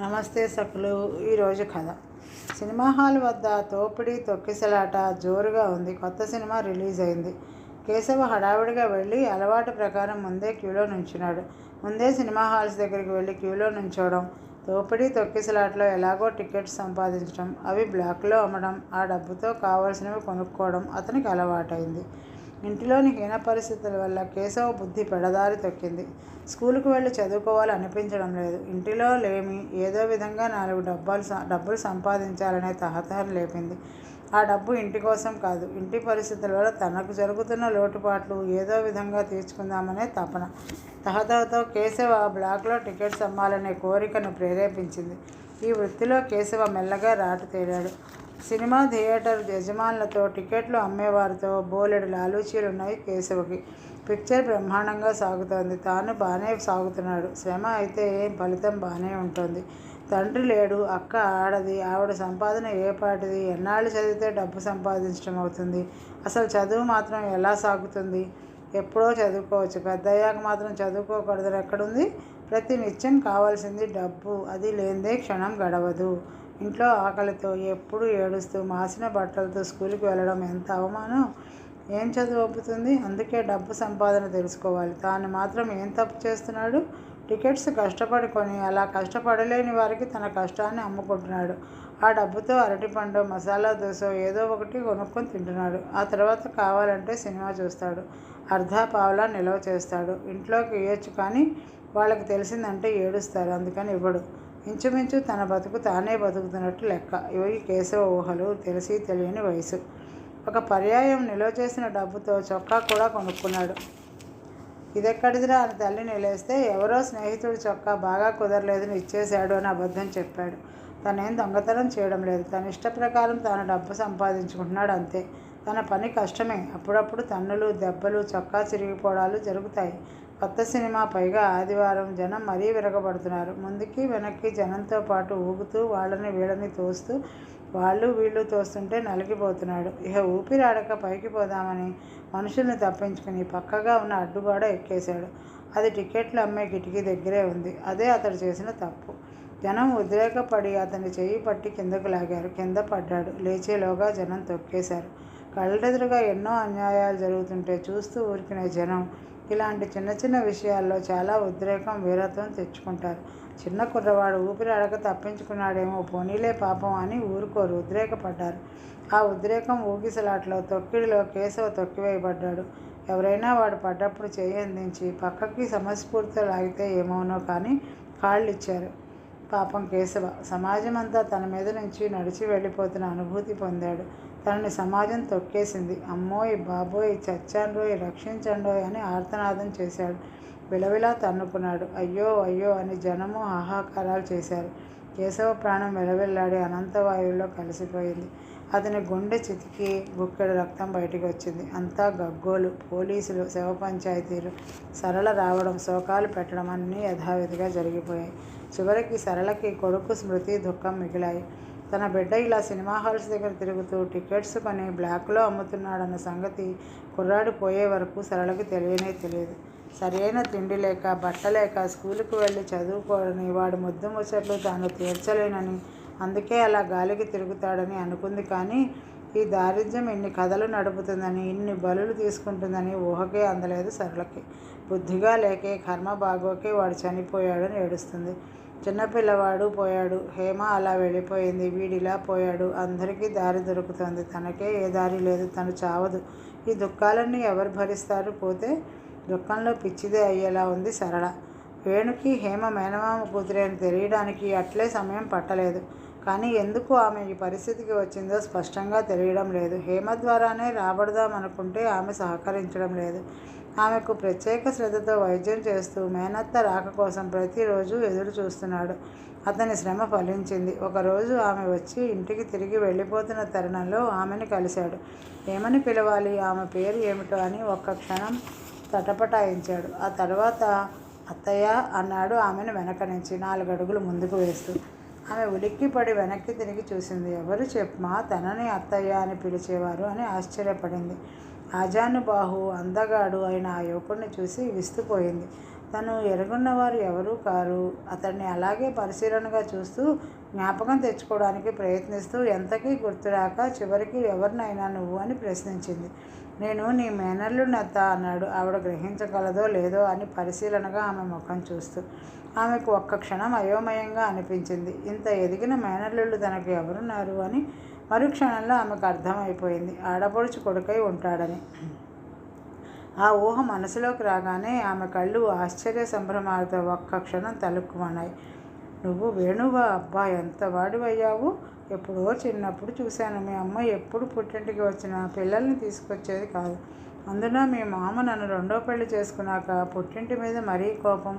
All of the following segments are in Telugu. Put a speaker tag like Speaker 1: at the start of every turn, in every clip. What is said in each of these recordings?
Speaker 1: నమస్తే సకులు. ఈరోజు కథ. సినిమా హాల్ వద్ద తోపిడి తొక్కిసలాట జోరుగా ఉంది. కొత్త సినిమా రిలీజ్ అయింది. కేశవ హడావిడిగా వెళ్ళి అలవాటు ప్రకారం ముందే క్యూలో నుంచున్నాడు. ముందే సినిమా హాల్స్ దగ్గరికి వెళ్ళి క్యూలో నుంచోవడం, తోపిడి తొక్కిసలాటలో ఎలాగో టికెట్స్ సంపాదించడం, అవి బ్లాక్లో అమ్మడం, ఆ డబ్బుతో కావాల్సినవి కొనుక్కోవడం అతనికి అలవాటైంది. ఇంటిలోని హీన పరిస్థితుల వల్ల కేశవ బుద్ధి పెడదారి తొక్కింది. స్కూలుకు వెళ్ళి చదువుకోవాలి అనిపించడం లేదు. ఇంటిలో లేమి ఏదో విధంగా 4 డబ్బులు సంపాదించాలనే తహతహ లేపింది. ఆ డబ్బు ఇంటి కోసం కాదు, ఇంటి పరిస్థితుల వల్ల తనకు జరుగుతున్న లోటుపాట్లు ఏదో విధంగా తీర్చుకుందామనే తపన. తహతహతో కేశవ బ్లాక్లో టికెట్స్ అమ్మాలనే కోరికను ప్రేరేపించింది. ఈ వృత్తిలో కేశవ మెల్లగా రాటు తేలాడు. సినిమా థియేటర్ యజమానులతో, టికెట్లు అమ్మేవారితో బోలెడు లాలూచీలున్నాయి కేశవకి. పిక్చర్ బ్రహ్మాండంగా సాగుతోంది. తాను బాగానే సాగుతున్నాడు. శ్రమ అయితే ఫలితం బాగానే ఉంటుంది. తండ్రి లేడు, అక్క ఆడది, ఆవిడ సంపాదన ఏపాటిది, ఎన్నాళ్ళు చదివితే డబ్బు సంపాదించడం అవుతుంది, అసలు చదువు మాత్రం ఎలా సాగుతుంది? ఎప్పుడో చదువుకోవచ్చు, పెద్దయ్యాక మాత్రం చదువుకోకూడదని ఎక్కడుంది? ప్రతి నిత్యం కావాల్సింది డబ్బు, అది లేనిదే క్షణం గడవదు. ఇంట్లో ఆకలితో ఎప్పుడు ఏడుస్తూ మాసిన బట్టలతో స్కూల్కి వెళ్ళడం ఎంత అవమానం! ఏం చదువు ఒప్పుతుంది? అందుకే డబ్బు సంపాదన తెలుసుకోవాలి. తాను మాత్రం ఏం తప్పు చేస్తున్నాడు? టికెట్స్ కష్టపడి కొని అలా కష్టపడలేని వారికి తన కష్టాన్ని అమ్ముకుంటున్నాడు. ఆ డబ్బుతో అరటిపండు, మసాలా దోశ ఏదో ఒకటి కొనుక్కొని తింటున్నాడు. ఆ తర్వాత కావాలంటే సినిమా చూస్తాడు. అర్ధా పావలా నిల్వ చేస్తాడు. ఇంట్లోకి ఇయ్యొచ్చు, కానీ వాళ్ళకి తెలిసిందంటే ఏడుస్తారు, అందుకని ఇవ్వడు. ఇంచుమించు తన బతుకు తానే బతుకుతున్నట్టు లెక్క. ఇవి కేశవ ఊహలు. తెలిసి తెలియని వయసు. ఒక పర్యాయం నిల్వ చేసిన డబ్బుతో చొక్కా కూడా కొనుక్కున్నాడు. ఇదెక్కడిదిరా అని తల్లి నిలేస్తే, ఎవరో స్నేహితుడు చొక్కా బాగా కుదరలేదని ఇచ్చేశాడు అని అబద్ధం చెప్పాడు. తనేం దొంగతనం చేయడం లేదు. తన ఇష్ట ప్రకారం తాను డబ్బు సంపాదించుకుంటున్నాడు, అంతే. తన పని కష్టమే. అప్పుడప్పుడు తన్నులు, దెబ్బలు, చొక్కా చిరిగిపోవడాలు జరుగుతాయి. కొత్త సినిమా, పైగా ఆదివారం. జనం మరీ విరగబడుతున్నారు. ముందుకి వెనక్కి జనంతో పాటు ఊగుతూ వాళ్ళని వీళ్ళని తోస్తూ, వాళ్ళు వీళ్ళు తోస్తుంటే నలిగిపోతున్నాడు. ఇక ఊపిరాడక పైకి పోదామని మనుషుల్ని తప్పించుకుని పక్కగా ఉన్న అడ్డుగోడ ఎక్కేశాడు. అది టికెట్లు అమ్మే కిటికీ దగ్గరే ఉంది. అదే అతడు చేసిన తప్పు. జనం ఉద్రేకపడి అతని చెయ్యి పట్టి కిందకు లాగారు. కింద పడ్డాడు. లేచేలోగా జనం తొక్కేశారు. కళ్ళెదురుగా ఎన్నో అన్యాయాలు జరుగుతుంటే చూస్తూ ఊరికిన జనం ఇలాంటి చిన్న చిన్న విషయాల్లో చాలా ఉద్రేకం, వీరత్వం తెచ్చుకుంటారు. చిన్న కుర్రవాడు ఊపిరాడక తప్పించుకున్నాడేమో, పోనీలే పాపం అని ఊరుకోరు, ఉద్రేకపడ్డారు. ఆ ఉద్రేకం ఊగిసలాట్లో, తొక్కిడిలో కేశవ తొక్కివేయబడ్డాడు. ఎవరైనా వాడు పడ్డప్పుడు చేయి అందించి పక్కకి సమస్ఫూర్తితో లాగితే ఏమోనో కానీ కాళ్ళిచ్చారు. పాపం కేశవ. సమాజం అంతా తన మీద నుంచి నడిచి వెళ్ళిపోతున్న అనుభూతి పొందాడు. తనని సమాజం తొక్కేసింది. అమ్మోయ్ బాబోయ్, చచ్చాన్రోయ్, రక్షించండోయ్ అని ఆర్తనాదం చేశాడు. విలవిలా తన్నుకున్నాడు. అయ్యో అయ్యో అని జనము హాహాకారాలు చేశారు. కేశవ ప్రాణం విలవిల్లాడి అనంతవాయువుల్లో కలిసిపోయింది. అతని గుండె చితికి గుక్కెడు రక్తం బయటికి వచ్చింది. అంతా గగ్గోలు, పోలీసులు, శవ పంచాయతీలు. సరళ రావడం, శోకాలు పెట్టడం అన్నీ యథావిధిగా జరిగిపోయాయి. చివరికి సరళకి కొడుకు స్మృతి, దుఃఖం మిగిలాయి. తన బిడ్డ ఇలా సినిమా హాల్స్ దగ్గర తిరుగుతూ టికెట్స్ కొని బ్లాక్లో అమ్ముతున్నాడన్న సంగతి కుర్రాడు పోయే వరకు సరళకి తెలియనే తెలియదు. సరైన తిండి లేక, బట్టలేక, స్కూలుకు వెళ్ళి చదువుకోడని, వాడు ముద్దు ముచ్చట్లు తాను తీర్చలేనని, అందుకే అలా గాలికి తిరుగుతాడని అనుకుంది. కానీ ఈ దారిద్ర్యం ఇన్ని కథలు నడుపుతుందని, ఇన్ని బలులు తీసుకుంటుందని ఊహకే అందలేదు సరళకి. బుద్ధిగా లేకే, కర్మ బాగోకే వాడు చనిపోయాడని ఏడుస్తుంది. చిన్నపిల్లవాడు పోయాడు. హేమ అలా వెళ్ళిపోయింది. వీడిలా పోయాడు. అందరికీ దారి దొరుకుతుంది, తనకే ఏ దారి లేదు. తను చావదు. ఈ దుఃఖాలన్నీ ఎవరు భరిస్తారు? పోతే దుఃఖంలో పిచ్చిదే అయ్యేలా ఉంది సరళ. వేణుకి హేమ మేనమామ కూతురే అని తెలియడానికి అట్లే సమయం పట్టలేదు. కానీ ఎందుకు ఆమె ఈ పరిస్థితికి వచ్చిందో స్పష్టంగా తెలియడం లేదు. హేమ ద్వారానే రాబడదామనుకుంటే ఆమె సహకరించడం లేదు. ఆమెకు ప్రత్యేక శ్రద్ధతో వైద్యం చేస్తూ మేనత్త రాక కోసం ప్రతిరోజు ఎదురు చూస్తున్నాడు. అతని శ్రమ ఫలించింది. ఒకరోజు ఆమె వచ్చి ఇంటికి తిరిగి వెళ్ళిపోతున్న తరుణంలో ఆమెను కలిశాడు. ఏమని పిలవాలి, ఆమె పేరు ఏమిటో అని ఒక్క క్షణం తటపటాయించాడు. ఆ తర్వాత అత్తయ్య అన్నాడు ఆమెను వెనక నుంచి 4 అడుగులు ముందుకు వేస్తూ. ఆమె ఉలిక్కిపడి వెనక్కి తిరిగి చూసింది. ఎవరు చెప్పమా తనని అత్తయ్య అని పిలిచేవారు అని ఆశ్చర్యపడింది. ఆజానుబాహు అందగాడు అయిన ఆ యువకుడిని చూసి విస్తుపోయింది. తను ఎరుగున్నవారు ఎవరూ కారు. అతన్ని అలాగే పరిశీలనగా చూస్తూ జ్ఞాపకం తెచ్చుకోవడానికి ప్రయత్నిస్తూ ఎంతకీ గుర్తురాక చివరికి ఎవరినైనా నువ్వు అని ప్రశ్నించింది. నేను నీ మేనల్లుడిని అత్త అన్నాడు. ఆవిడ గ్రహించగలదో లేదో అని పరిశీలనగా ఆమె ముఖం చూస్తూ. ఆమెకు ఒక్క క్షణం అయోమయంగా అనిపించింది. ఇంత ఎదిగిన మేనల్లుళ్ళు తనకు ఎవరున్నారు అని. మరుక్షణంలో ఆమెకు అర్థమైపోయింది, ఆడపడుచు కొడుకై ఉంటాడని. ఆ ఊహ మనసులోకి రాగానే ఆమె కళ్ళు ఆశ్చర్య సంభ్రమాలతో ఒక్క క్షణం తలుక్కుమన్నాయి. నువ్వు వేణువా? అబ్బా, ఎంత వాడివయ్యావు! ఎప్పుడో చిన్నప్పుడు చూశాను. మీ అమ్మ ఎప్పుడు పుట్టింటికి వచ్చినా పిల్లల్ని తీసుకొచ్చేది కాదు. అందున మీ మామ నన్ను రెండో పెళ్లి చేసుకున్నాక పుట్టింటి మీద మరీ కోపం.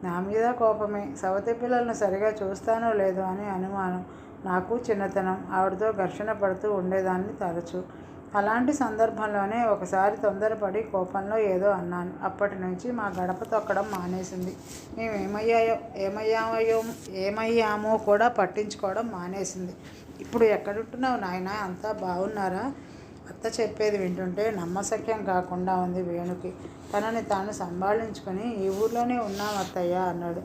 Speaker 1: నా మీద కోపమే. సవతి పిల్లలను సరిగా చూస్తానో లేదో అని అనుమానం. నాకు చిన్నతనం. ఆవిడతో ఘర్షణ పడుతూ ఉండేదాన్ని తరచు. అలాంటి సందర్భంలోనే ఒకసారి తొందరపడి కోపంలో ఏదో అన్నాను. అప్పటి నుంచి మా గడప తొక్కడం మానేసింది. మేము ఏమయ్యామో కూడా పట్టించుకోవడం మానేసింది. ఇప్పుడు ఎక్కడుంటున్నావు నాయనా? అంతా బాగున్నారా? అత్త చెప్పేది వింటుంటే నమ్మశక్యం కాకుండా ఉంది వేణుకి. తనని తాను సంభాళించుకొని ఈ ఊర్లోనే ఉన్నాం అత్తయ్య అన్నాడు.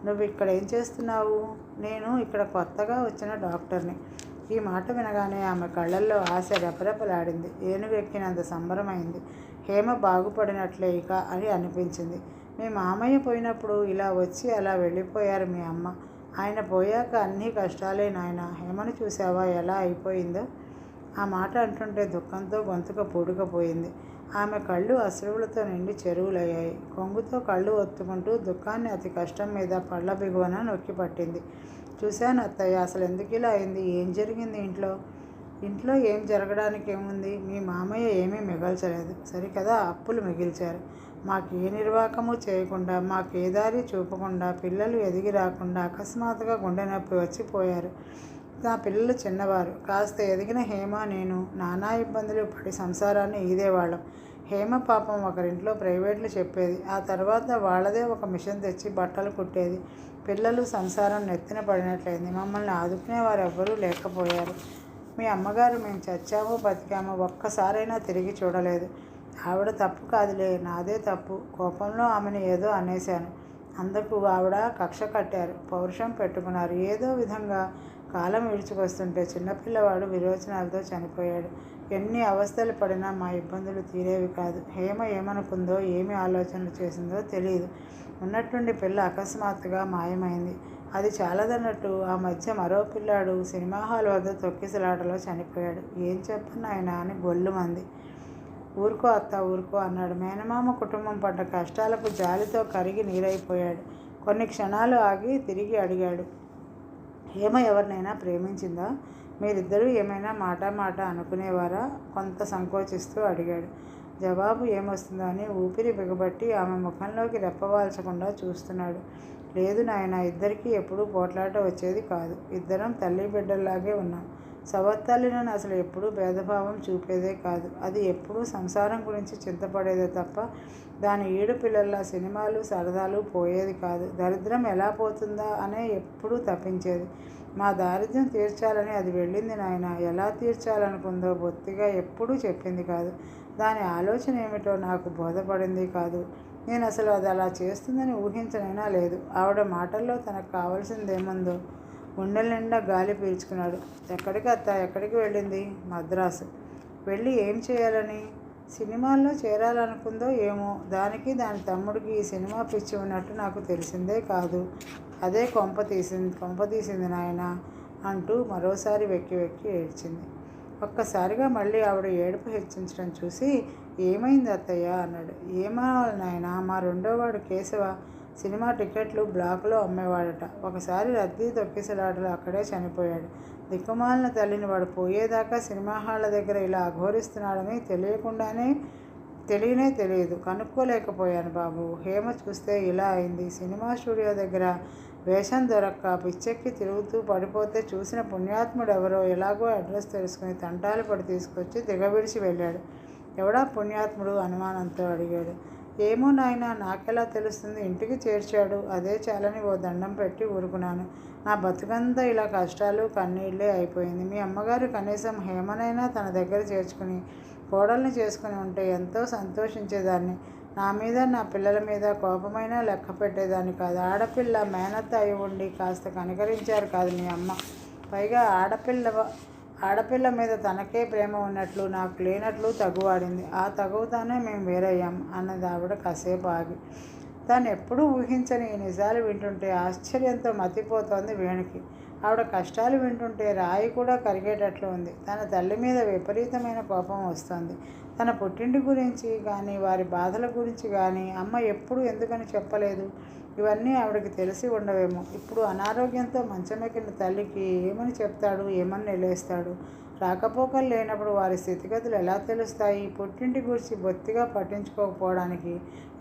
Speaker 1: నువ్వు ఇక్కడ ఏం చేస్తున్నావు? నేను ఇక్కడ కొత్తగా వచ్చిన డాక్టర్ని. ఈ మాట వినగానే ఆమె కళ్ళల్లో ఆశ రెపరెపలాడింది. ఏనుగెక్కినంత సంబరమైంది. హేమ బాగుపడినట్లే ఇక అని అనిపించింది. మీ మామయ్య పోయినప్పుడు ఇలా వచ్చి అలా వెళ్ళిపోయారు మీ అమ్మ. ఆయన పోయాక అన్నీ కష్టాలే నాయన. హేమను చూసావా ఎలా అయిపోయిందో? ఆ మాట అంటుంటే దుఃఖంతో గొంతుక పూడుకపోయింది. ఆమె కళ్ళు అశ్రువులతో నిండి చెరువులయ్యాయి. కొంగుతో కళ్ళు ఒత్తుకుంటూ దుఃఖాన్ని అతి కష్టం మీద పళ్ళ బిగువన నొక్కి పట్టింది. చూశాను అత్తయ్య, అసలు ఎందుకు ఇలా అయింది? ఏం జరిగింది ఇంట్లో? ఇంట్లో ఏం జరగడానికి ఏముంది? మీ మామయ్య ఏమీ మిగల్చలేదు సరికదా, అప్పులు మిగిల్చారు. మాకు ఏ నిర్వాకము చేయకుండా, మాకు ఏ దారి చూపకుండా, పిల్లలు ఎదిగి రాకుండా అకస్మాత్తుగా గుండె నొప్పి వచ్చిపోయారు. నా పిల్లలు చిన్నవారు. కాస్త ఎదిగిన హేమ నేను నానా ఇబ్బందులు పడి సంసారాన్ని ఈదేవాళ్ళం. హేమ పాపం ఒకరింట్లో ప్రైవేట్లు చెప్పేది. ఆ తర్వాత వాళ్ళదే ఒక మిషన్ తెచ్చి బట్టలు కుట్టేది. పిల్లలు సంసారం నెత్తిన పడినట్లయింది. మమ్మల్ని ఆదుకునే వారు ఎవ్వరూ లేకపోయారు. మీ అమ్మగారు మేము చచ్చామో బతికామో ఒక్కసారైనా తిరిగి చూడలేదు. ఆవిడ తప్పు కాదులే, నాదే తప్పు. కోపంలో ఆమెను ఏదో అనేశాను. అందుకు ఆవిడ కక్ష కట్టారు, పౌరుషం పెట్టుకున్నారు. ఏదో విధంగా కాలం విడిచుకొస్తుంటే చిన్నపిల్లవాడు విరోచనాలతో చనిపోయాడు. ఎన్ని అవస్థలు పడినా మా ఇబ్బందులు తీరేవి కాదు. హేమ ఏమనుకుందో, ఏమి ఆలోచనలు చేసిందో తెలియదు. ఉన్నట్టుండి పిల్ల అకస్మాత్తుగా మాయమైంది. అది చాలదన్నట్టు ఆ మధ్య మరో పిల్లాడు సినిమా హాల్ వద్ద తొక్కిసలాటలో చనిపోయాడు. ఏం చెప్పను ఆయన అని గొల్లుమంది. ఊరుకో అత్త, ఊరుకో అన్నాడు. మేనమామ కుటుంబం పడ్డ కష్టాలకు జాలితో కరిగి నీరైపోయాడు. కొన్ని క్షణాలు ఆగి తిరిగి అడిగాడు, హేమ ఎవరినైనా ప్రేమించిందా? మీరిద్దరూ ఏమైనా మాట అనుకునేవారా? కొంత సంకోచిస్తూ అడిగాడు. జవాబు ఏమొస్తుందో అని ఊపిరి బిగబట్టి ఆమె ముఖంలోకి రెప్పవాల్చకుండా చూస్తున్నాడు. లేదు నాయన, ఇద్దరికీ ఎప్పుడూ పోట్లాట వచ్చేది కాదు. ఇద్దరం తల్లి బిడ్డల్లాగే ఉన్నాం. సవత్తల్లినని అసలు ఎప్పుడూ భేదభావం చూపేదే కాదు. అది ఎప్పుడూ సంసారం గురించి చింతపడేదే తప్ప దాని ఈడు పిల్లల్లా సినిమాలు సరదాలు పోయేది కాదు. దరిద్రం ఎలా పోతుందా అనే ఎప్పుడూ తప్పించేది. మా దారిద్ర్యం తీర్చాలని అది వెళ్ళింది నాయన. ఎలా తీర్చాలనుకుందో బొత్తిగా ఎప్పుడూ చెప్పింది కాదు. దాని ఆలోచన ఏమిటో నాకు బోధపడింది కాదు. నేను అసలు అది అలా చేస్తుందని ఊహించనైనా లేదు. ఆవిడ మాటల్లో తనకు కావాల్సిందేముందో గుండెల నిండా గాలి పీల్చుకున్నాడు. ఎక్కడికి అత్త? ఎక్కడికి వెళ్ళింది? మద్రాసు. వెళ్ళి ఏం చేయాలని? సినిమాల్లో చేరాలనుకుందో ఏమో. దానికి దాని తమ్ముడికి ఈ సినిమా పిచ్చి ఉన్నట్టు నాకు తెలిసిందే కాదు. అదే కొంప తీసింది నాయన అంటూ మరోసారి వెక్కి ఏడ్చింది. ఒక్కసారిగా మళ్ళీ ఆవిడ ఏడుపు హెచ్చించడం చూసి, ఏమైంది అత్తయ్య అన్నాడు. ఏమనాలి నాయన, మా రెండోవాడు కేశవ సినిమా టికెట్లు బ్లాకులో అమ్మేవాడట. ఒకసారి రద్దీ తొక్కిసలాటలు అక్కడే చనిపోయాడు. దిక్కుమాలిన తల్లిని వాడు పోయేదాకా సినిమా హాళ్ళ దగ్గర ఇలా అఘోరిస్తున్నాడని తెలియదు. కనుక్కోలేకపోయాను బాబు. హేమ చూస్తే ఇలా అయింది. సినిమా స్టూడియో దగ్గర వేషం దొరక్క పిచ్చెక్కి తిరుగుతూ పడిపోతే చూసిన పుణ్యాత్ముడు ఎవరో ఎలాగో అడ్రస్ తెలుసుకుని తంటాలు పడి తీసుకొచ్చి దిగవిడిచి వెళ్ళాడు. ఎవడా పుణ్యాత్ముడు? అనుమానంతో అడిగాడు. ఏమో నాయన, నాకెలా తెలుస్తుంది? ఇంటికి చేర్చాడు, అదే చాలని ఓ దండం పెట్టి ఊరుకున్నాను. నా బతుకంతా ఇలా కష్టాలు కన్నీళ్ళే అయిపోయింది. మీ అమ్మగారు కనీసం హేమనైనా తన దగ్గర చేర్చుకుని కోడల్ని చేసుకుని ఉంటే ఎంతో సంతోషించేదాన్ని. నా మీద నా పిల్లల మీద కోపమైనా లెక్క పెట్టేదాన్ని కాదు. ఆడపిల్ల మేనత్త అయి ఉండి కాస్త కనికరించారు కాదు మీ అమ్మ. పైగా ఆడపిల్ల మీద తనకే ప్రేమ ఉన్నట్లు నాకు లేనట్లు తగువాడింది. ఆ తగువుతానే మేము వేరయ్యాం అన్నది ఆవిడ కాసేపు ఆగి. తాను ఎప్పుడూ ఊహించని ఈ నిజాలు వింటుంటే ఆశ్చర్యంతో మతిపోతోంది వేణుకి. ఆవిడ కష్టాలు వింటుంటే రాయి కూడా కరిగేటట్లు ఉంది. తన తల్లి మీద విపరీతమైన కోపం వస్తుంది. తన పుట్టింటి గురించి కానీ వారి బాధల గురించి కానీ అమ్మ ఎప్పుడు ఎందుకని చెప్పలేదు. ఇవన్నీ ఆవిడకి తెలిసి ఉండవేమో. ఇప్పుడు అనారోగ్యంతో మంచమెక్కిన తల్లికి ఏమని చెప్తాడు, ఏమని నిలేస్తాడు? రాకపోకలు లేనప్పుడు వారి స్థితిగతులు ఎలా తెలుస్తాయి? పుట్టింటి గురించి బొత్తిగా పట్టించుకోకపోవడానికి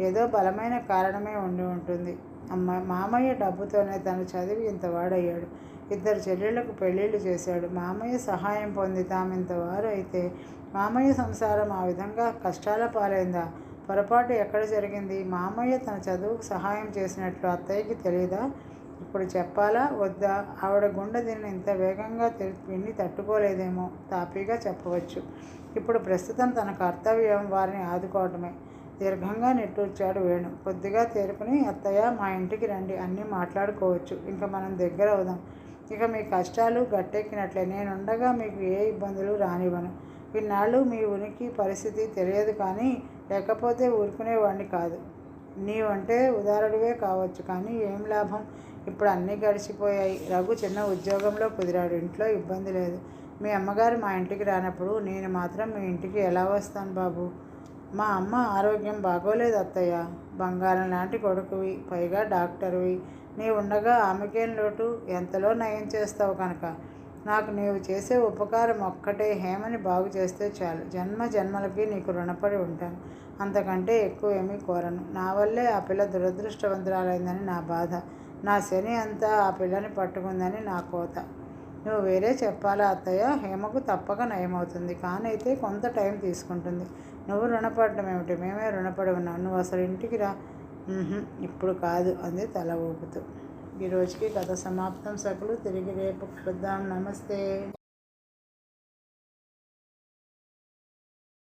Speaker 1: ఏదో బలమైన కారణమే ఉండి ఉంటుంది. మామయ్య డబ్బుతోనే తను చదివి ఇంతవాడయ్యాడు. 2 చెల్లెళ్లకు పెళ్ళిళ్ళు చేశాడు. మామయ్య సహాయం పొంది తామింతవారు అయితే మామయ్య సంసారం ఆ విధంగా కష్టాల పాలైందా? పొరపాటు ఎక్కడ జరిగింది? మామయ్య తన చదువుకు సహాయం చేసినట్లు అత్తయ్యకి తెలియదా? ఇప్పుడు చెప్పాలా వద్దా? ఆవిడ గుండె దీన్ని ఇంత వేగంగా విని తట్టుకోలేదేమో. తాపీగా చెప్పవచ్చు. ఇప్పుడు ప్రస్తుతం తన కర్తవ్యం వారిని ఆదుకోవటమే. దీర్ఘంగా నిట్టూర్చాడు వేణు. కొద్దిగా తేరుకుని, అత్తయ్య మా ఇంటికి రండి, అన్నీ మాట్లాడుకోవచ్చు. ఇంక మనం దగ్గర అవుదాం. ఇక మీ కష్టాలు గట్టెక్కినట్లే. నేనుండగా మీకు ఏ ఇబ్బందులు రానివ్వను. ఇన్నాళ్ళు మీ ఉనికి పరిస్థితి తెలియదు కానీ లేకపోతే ఊరుకునేవాడిని కాదు. నీవంటే ఉదారుడివే కావచ్చు కానీ ఏం లాభం? ఇప్పుడు అన్నీ గడిచిపోయాయి. రఘు చిన్న ఉద్యోగంలో కుదిరాడు. ఇంట్లో ఇబ్బంది లేదు. మీ అమ్మగారు మా ఇంటికి రానప్పుడు నేను మాత్రం మీ ఇంటికి ఎలా వస్తాను బాబు? మా అమ్మ ఆరోగ్యం బాగోలేదు అత్తయ్య. బంగారం లాంటి కొడుకువి, పైగా డాక్టర్వి. నీ ఉండగా ఆమెకేం లోటు? ఎంతలో నయం చేస్తావు కనుక. నాకు నీవు చేసే ఉపకారం ఒక్కటే, హేమని బాగు చేస్తే చాలు. జన్మ జన్మలకి నీకు రుణపడి ఉంటాను. అంతకంటే ఎక్కువ ఏమీ కోరను. నా వల్లే ఆ పిల్ల దురదృష్టవంతురాలైందని నా బాధ. నా శని అంతా ఆ పిల్లని పట్టుకుందని నా కోత. నువ్వు వేరే చెప్పాలా అత్తయ్య? హేమకు తప్పక నయమవుతుంది. కానైతే కొంత టైం తీసుకుంటుంది. నువ్వు రుణపడడం ఏమిటి? మేమే రుణపడి ఉన్నాం. నువ్వు అసలు ఇంటికి రా. ఇప్పుడు కాదు అంది తల ఊపుతూ. ఈరోజుకి కథ సమాప్తం సకులు. తిరిగి రేపు కలుద్దాం. నమస్తే.